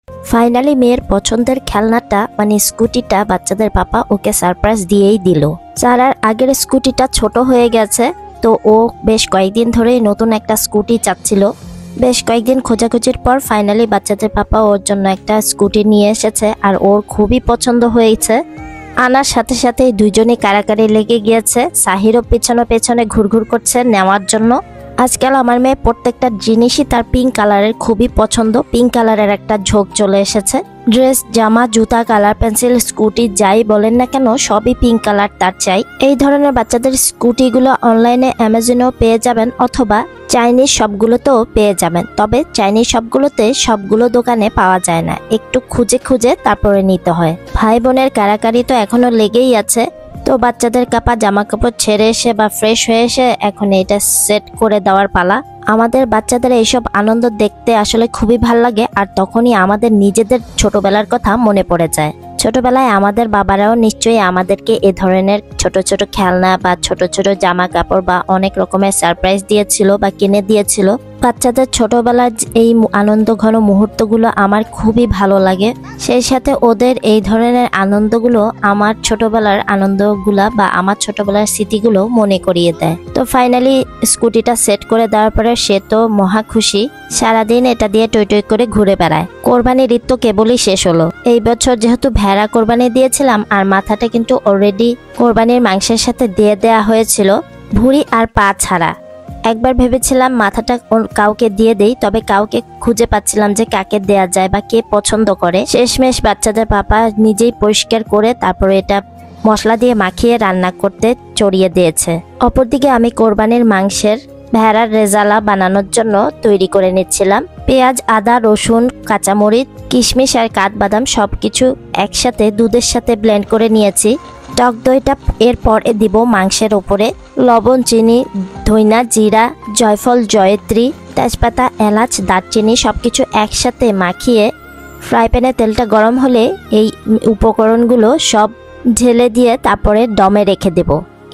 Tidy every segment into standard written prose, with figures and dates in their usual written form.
Finally মেয়ের পছন্দের খেলনাটা মানে স্কুটিটা বাচ্চাদের পাপা ওকে সারপ্রাইজ দিয়েই দিল। সারার আগের স্কুটিটা ছোট হয়ে গেছে, তো ও বেশ কয়েকদিন ধরেই নতুন একটা স্কুটি চাচ্ছিল। বেশ কয়েকদিন খোঁজাখুঁজির পর ফাইনালি বাচ্চাদের পাপা ওর জন্য একটা স্কুটি নিয়ে এসেছে, আর ওর খুবই পছন্দ হয়েছে। আনার সাথে সাথে দুইজনে কারাকারি লেগে গিয়েছে। সাহিরও পেছনে পেছনে ঘুরঘুর করছে নেওয়ার জন্য। আজকাল আমার মেয়ে প্রত্যেকটা জিনিসই তার পিঙ্ক কালারের খুবই পছন্দ। পিঙ্ক কালারের একটা ঝোঁক চলে এসেছে। ড্রেস, জামা, জুতা, কালার পেন্সিল, স্কুটি যাই বলেন না কেন সবই পিঙ্ক কালার তার চাই। এই ধরনের বাচ্চাদের স্কুটিগুলো অনলাইনে অ্যামাজনেও পেয়ে যাবেন, অথবা চাইনিজ সবগুলোতেও পেয়ে যাবেন। তবে চাইনিজ সবগুলোতে সবগুলো দোকানে পাওয়া যায় না, একটু খুঁজে খুঁজে তারপরে নিতে হয়। ভাই বোনের কারাকারি তো এখনো লেগেই আছে। তো বাচ্চাদের কাপা জামা কাপড় ছেড়ে এসে বা ফ্রেশ হয়ে এসে এখন এটা সেট করে দেওয়ার পালা। আমাদের বাচ্চাদের এইসব আনন্দ দেখতে আসলে খুবই ভাল লাগে, আর তখনই আমাদের নিজেদের ছোটবেলার কথা মনে পড়ে যায়। ছোটবেলায় আমাদের বাবারাও নিশ্চয়ই আমাদেরকে এ ধরনের ছোট ছোট খেলনা বা ছোট ছোট জামা কাপড় বা অনেক রকমের সারপ্রাইজ দিয়েছিল বা কিনে দিয়েছিল। বাচ্চাদের ছোটবেলার এই আনন্দ ঘন মুহূর্তগুলো আমার খুবই ভালো লাগে। সেই সাথে ওদের এই ধরনের আনন্দগুলো আমার ছোটবেলার আনন্দগুলা বা আমার ছোটবেলার স্মৃতিগুলো মনে করিয়ে দেয়। তো ফাইনালি স্কুটিটা সেট করে দেওয়ার পরে সে তো মহা খুশি। সারাদিন এটা দিয়ে টই টই করে ঘুরে বেড়ায়। কোরবানির ঈদ তো কেবলই শেষ হলো। এই বছর যেহেতু ভেড়া কোরবানি দিয়েছিলাম, আর মাথাটা কিন্তু অলরেডি কোরবানির মাংসের সাথে দিয়ে দেয়া হয়েছিল, ভুঁড়ি আর পা ছাড়া। একবার ভেবেছিলাম মাথাটা কাউকে দিয়ে দেই, তবে কাউকে খুঁজে পাচ্ছিলাম যে কাকে দেয়া যায় বা কে পছন্দ করে। শেষমেশ বাচ্চাদের পাপা নিজেই পরিষ্কার করে তারপরে এটা মশলা দিয়ে মাখিয়ে রান্না করতে চড়িয়ে দিয়েছে। অপরদিকে আমি কোরবানির মাংসের ভেড়ার রেজালা বানানোর জন্য তৈরি করে নিচ্ছিলাম। পেঁয়াজ, আদা, রসুন, কাঁচামরিচ, কিশমিশ আর কাঠবাদাম সবকিছু একসাথে দুধের সাথে ব্লেন্ড করে নিয়েছি। টক দইটা এরপর দিব মাংসের ওপরে। লবণ, চিনি, ধইনা, জিরা, জয়ফল, জয়ত্রী, তেজপাতা, এলাচ, দারচিনি সবকিছু একসাথে মাখিয়ে ফ্রাই প্যানে তেলটা গরম হলে এই উপকরণগুলো সব ঢেলে দিয়ে তারপরে দমে রেখে দেব।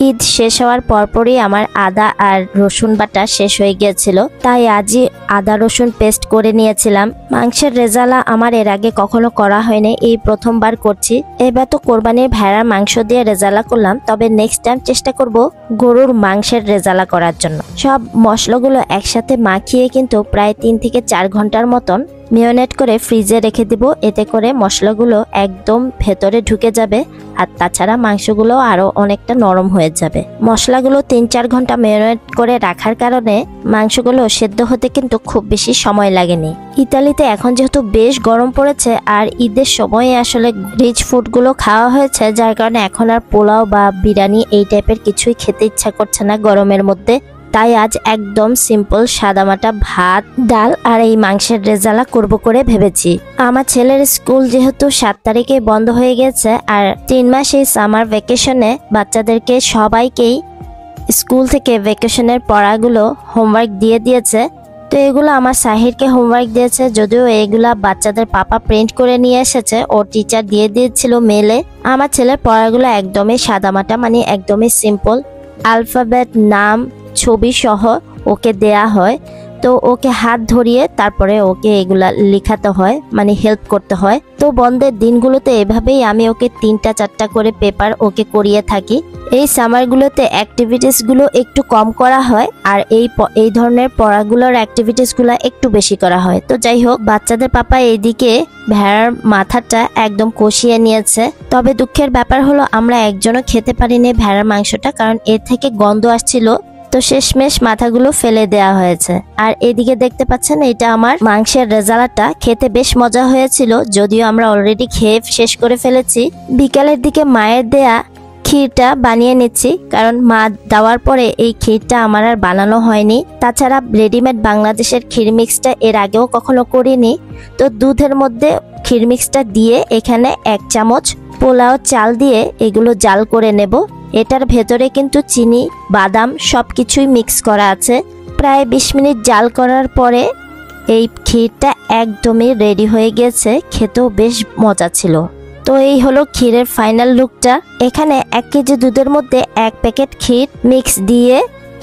ঈদ শেষ হওয়ার পরপরই আমার আদা আর রসুন বাটা শেষ হয়ে গিয়েছিল, তাই আজই আদা রসুন পেস্ট করে নিয়েছিলাম। মাংসের রেজালা আমার এর আগে কখনো করা হয়নি, এই প্রথমবার করছি। এবার তো কোরবানির ভেড়ার মাংস দিয়ে রেজালা করলাম, তবে নেক্সট টাইম চেষ্টা করব গরুর মাংসের রেজালা করার জন্য। সব মশলাগুলো একসাথে মাখিয়ে কিন্তু প্রায় 3 থেকে 4 ঘন্টার মতন মেরিনেট করে ফ্রিজে রেখে দিব। এতে করে মশলাগুলো একদম ভেতরে ঢুকে যাবে, আর তাছাড়া মাংসগুলো আরো অনেকটা নরম হয়ে যাবে। মশলাগুলো 3-4 ঘন্টা মেরিনেট করে রাখার কারণে মাংসগুলো সেদ্ধ হতে কিন্তু খুব বেশি সময় লাগেনি। ইতালিতে এখন যেহেতু বেশ গরম পড়েছে, আর ঈদের সময়ে আসলে রিচ ফুডগুলো খাওয়া হয়েছে, যার কারণে এখন আর পোলাও বা বিরিয়ানি এই টাইপের কিছুই খেতে ইচ্ছা করছে না গরমের মধ্যে। তাই আজ একদম সিম্পল সাদামাটা ভাত, ডাল আর এই মাংসের রেজালা করব করে ভেবেছি। আমার ছেলের স্কুল যেহেতু 7 তারিখে বন্ধ হয়ে গেছে, আর 3 মাস এই সামার ভ্যাকেশনে বাচ্চাদেরকে সবাইকেই স্কুল থেকে ভ্যাকেশনের পড়াগুলো হোমওয়ার্ক দিয়ে দিয়েছে। তো এগুলো আমার সাহিরকে হোমওয়ার্ক দিয়েছে, যদিও এগুলা বাচ্চাদের পাপা প্রিন্ট করে নিয়ে এসেছে, ওর টিচার দিয়ে দিয়েছিল মেলে। আমার ছেলের পড়াগুলো একদমই সাদামাটা, মানে একদমই সিম্পল। আলফাবেট, নাম, ছবি সহ ওকে দেয়া হয়। তো ওকে হাত ধরিয়ে তারপরে ওকে এগুলা লেখাতে হয়, মানে হেল্প করতে হয়। তো বন্ধের দিনগুলোতে এভাবেই আমি ওকে 3টা-4টা করে পেপার ওকে করিয়ে থাকি। এই সামারগুলোতে অ্যাক্টিভিটিসগুলো একটু কম করা হয়, আর এই ধরনের পড়াগুলোর অ্যাক্টিভিটিসগুলো একটু বেশি করা হয়। তো যাই হোক, বাচ্চাদের পাপা এইদিকে ভেড়ার মাথাটা একদম কষিয়ে নিয়েছে। তবে দুঃখের ব্যাপার হলো আমরা একজনও খেতে পারিনি ভেড়ার মাংসটা, কারণ এর থেকে গন্ধ আসছিল। তো শেষমেশ মাথাগুলো ফেলে দেওয়া হয়েছে। আর এদিকে দেখতে পাচ্ছেন এটা আমার মাংসের রেজালাটা খেতে বেশ মজা হয়েছিল, যদিও আমরা অলরেডি খেয়ে শেষ করে ফেলেছি। বিকালের দিকে মায়ের দেয়া ক্ষীরটা বানিয়ে নিচ্ছি, কারণ মা দেওয়ার পরে এই ক্ষীরটা আমার আর বানানো হয়নি। তাছাড়া রেডিমেড বাংলাদেশের ক্ষীর মিক্সটা এর আগেও কখনো করিনি। তো দুধের মধ্যে ক্ষীর মিক্সটা দিয়ে এখানে 1 চামচ পোলাও চাল দিয়ে এগুলো জাল করে নেব। এটার ভেতরে কিন্তু চিনি, বাদাম সবকিছুই মিক্স করা আছে। প্রায় 20 মিনিট জাল করার পরে এই ক্ষীরটা একদমই রেডি হয়ে গেছে, খেতেও বেশ মজা ছিল। তো এই হলো ক্ষীরের ফাইনাল লুকটা। এখানে 1 কেজি দুধের মধ্যে 1 প্যাকেট ক্ষীর মিক্স দিয়ে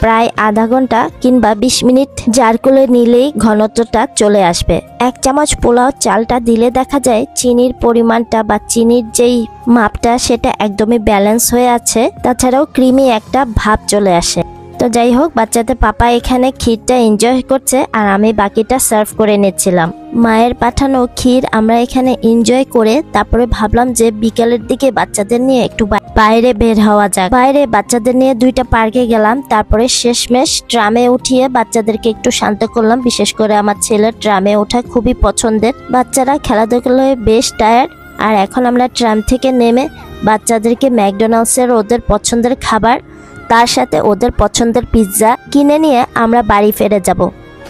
প্রায় আধা ঘন্টা কিংবা 20 মিনিট জার করে নিলেই ঘনত্বটা চলে আসবে। 1 চামচ পোলাও চালটা দিলে দেখা যায় চিনির পরিমাণটা বা চিনির যেই মাপটা সেটা একদমই ব্যালেন্স হয়ে আছে, তাছাড়াও ক্রিমি একটা ভাব চলে আসে। তো যাই হোক, বাচ্চাদের পাপা এখানে ক্ষীরটা এনজয় করছে আর আমি বাকিটা সার্ভ করে নিচ্ছিলাম। মায়ের পাঠানো ক্ষীর আমরা এখানে এনজয় করে তারপরে ভাবলাম যে বিকেলের দিকে বাচ্চাদের নিয়ে একটু বাইরে বের হওয়া যাক। বাইরে বাচ্চাদের নিয়ে 2টা পার্কে গেলাম, তারপরে শেষমেশ ট্রামে উঠিয়ে বাচ্চাদেরকে একটু শান্ত করলাম। বিশেষ করে আমার ছেলের ট্রামে ওঠা খুবই পছন্দের। বাচ্চারা খেলাধুলায় বেশ টায়ার্ড, আর এখন আমরা ট্রাম থেকে নেমে বাচ্চাদেরকে ম্যাকডোনাল্ডসের ওদের পছন্দের খাবার, তার সাথে ওদের পছন্দের পিৎজা কিনে নিয়ে আমরা বাড়ি ফিরে যাব।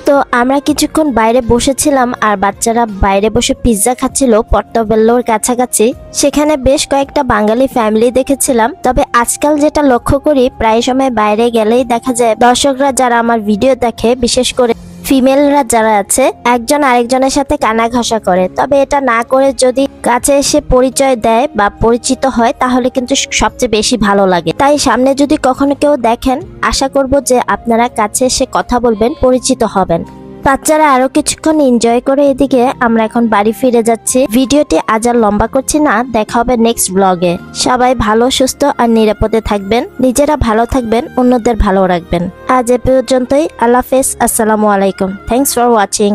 তো আমরা কিছুক্ষণ বাইরে বসেছিলাম আর বাচ্চারা বাইরে বসে পিৎজা খাচ্ছিল পর্টোবেল্লোর কাছাকাছি। সেখানে বেশ কয়েকটা বাঙালি ফ্যামিলি দেখেছিলাম। তবে আজকাল যেটা লক্ষ্য করি, প্রায় সময় বাইরে গেলেই দেখা যায় দর্শকরা যারা আমার ভিডিও দেখে, বিশেষ করে ফিমেলরা যারা আছে, একজন আরেকজনের সাথে কানা ঘষা করে। তবে এটা না করে যদি কাছে এসে পরিচয় দেয় বা পরিচিত হয় তাহলে কিন্তু সবচেয়ে বেশি ভালো লাগে। তাই সামনে যদি কখনো কেউ দেখেন, আশা করব যে আপনারা কাছে এসে কথা বলবেন, পরিচিত হবেন। বাচ্চারা আরো কিছুক্ষণ এনজয় করে এদিকে আমরা এখন বাড়ি ফিরে যাচ্ছি। ভিডিওটি আজ আর লম্বা করছি না, দেখা হবে নেক্সট ব্লগে। সবাই ভালো, সুস্থ আর নিরাপদে থাকবেন, নিজেরা ভালো থাকবেন, অন্যদের ভালো রাখবেন। আজ এ পর্যন্তই। আল্লাহ হাফেজ, আসসালামু আলাইকুম। Thanks for watching.